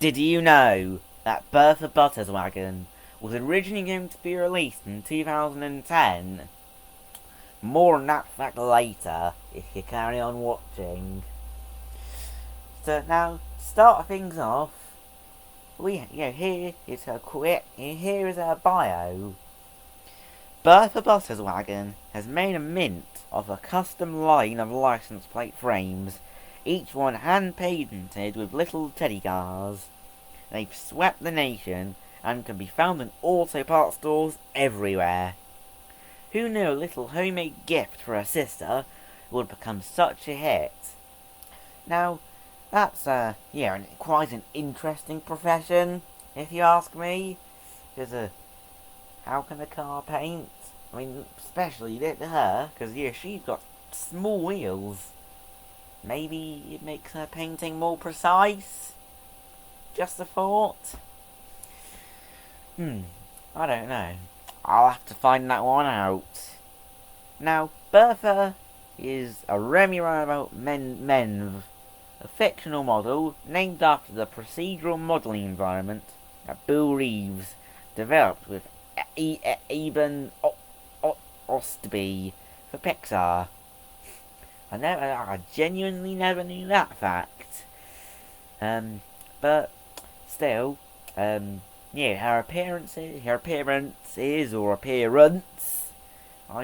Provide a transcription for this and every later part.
Did you know that Bertha Butterswagon was originally going to be released in 2010? More on that fact later, if you carry on watching. So now, start things off. Here is her bio. Bertha Butterswagon has made a mint of a custom line of license plate frames, each one hand painted with little teddy cars. They've swept the nation and can be found in auto parts stores everywhere. Who knew a little homemade gift for her sister would become such a hit? Now, that's quite an interesting profession, if you ask me. Because how can a car paint? I mean, especially her, because she's got small wheels. Maybe it makes her painting more precise? Just a thought? I don't know. I'll have to find that one out. Now, Bertha is a Remy Roundabout Menv, a fictional model named after the procedural modelling environment that Bill Reeves developed with Eben Ostby for Pixar. I genuinely never knew that fact. But still, her appearance, I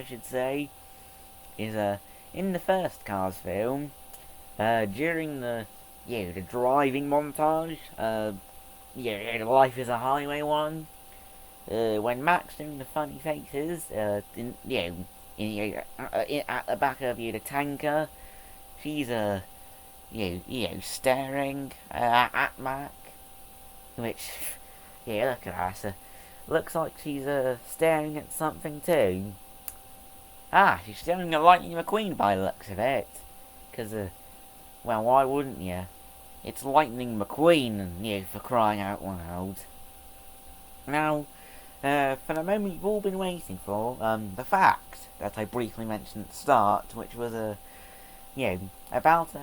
should say, is in the first Cars film, during the driving montage, Life is a Highway one, when Mac's doing the funny faces, at the back of the tanker, she's staring at Mac, which, look at her, so looks like she's staring at something too. She's staring at Lightning McQueen by the looks of it, because well, why wouldn't you? It's Lightning McQueen, for crying out loud. Now, for the moment you've all been waiting for, the fact that I briefly mentioned at the start, which was about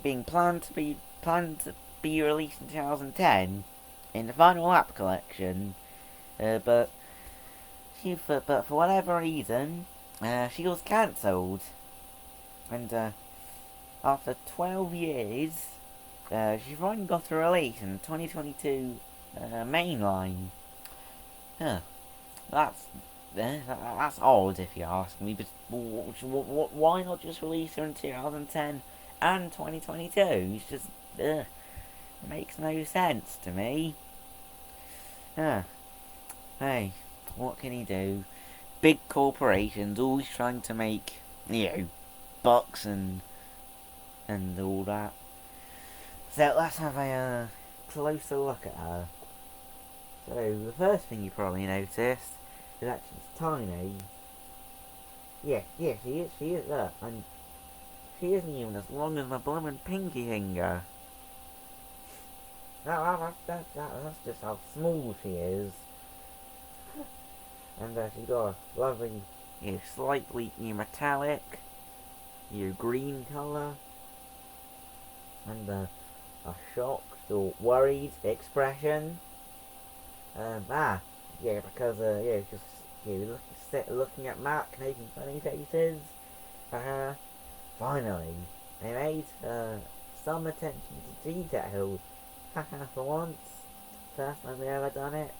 being planned to be released in 2010 in the final lap collection, but for whatever reason, she was cancelled, and after 12 years, she finally got a release in 2022 mainline. That's odd if you ask me, but why not just release her in 2010 and 2022? It's just, it makes no sense to me. Hey, what can you do? Big corporations always trying to make, bucks and all that. So let's have a closer look at her. So the first thing you probably noticed is that she's tiny. She is, look, and she isn't even as long as my bloomin' pinky finger. That's just how small she is. And she's got a lovely, slightly metallic, green colour, and a shocked or worried expression. Because just looking at Mac making funny faces. Finally, they made some attention to detail. For once, first time they ever done it.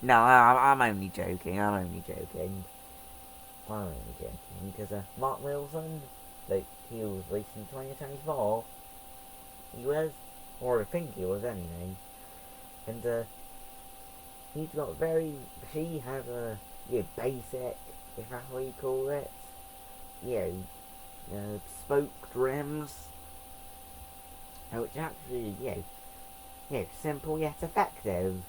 No, I'm only joking. Because Mark Wilson, he was released in 2024. He was, or I think he was anyway. And she has a basic, if that's what you call it, spoked rims, which actually, simple yet effective,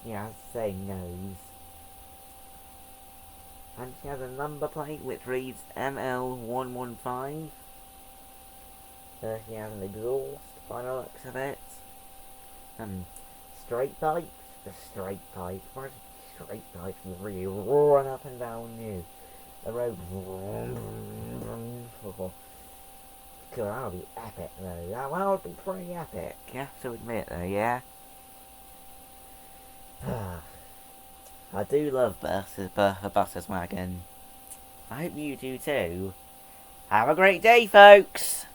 as the saying goes. And she has a number plate which reads ML115. She has an exhaust by the looks of it. Straight pipes. The straight pipe. Where's the straight pipe? Really roaring up and down the road. God, that would be epic though. That would be pretty epic. You have to admit though, yeah? I do love Bertha Butterswagon. I hope you do too. Have a great day, folks!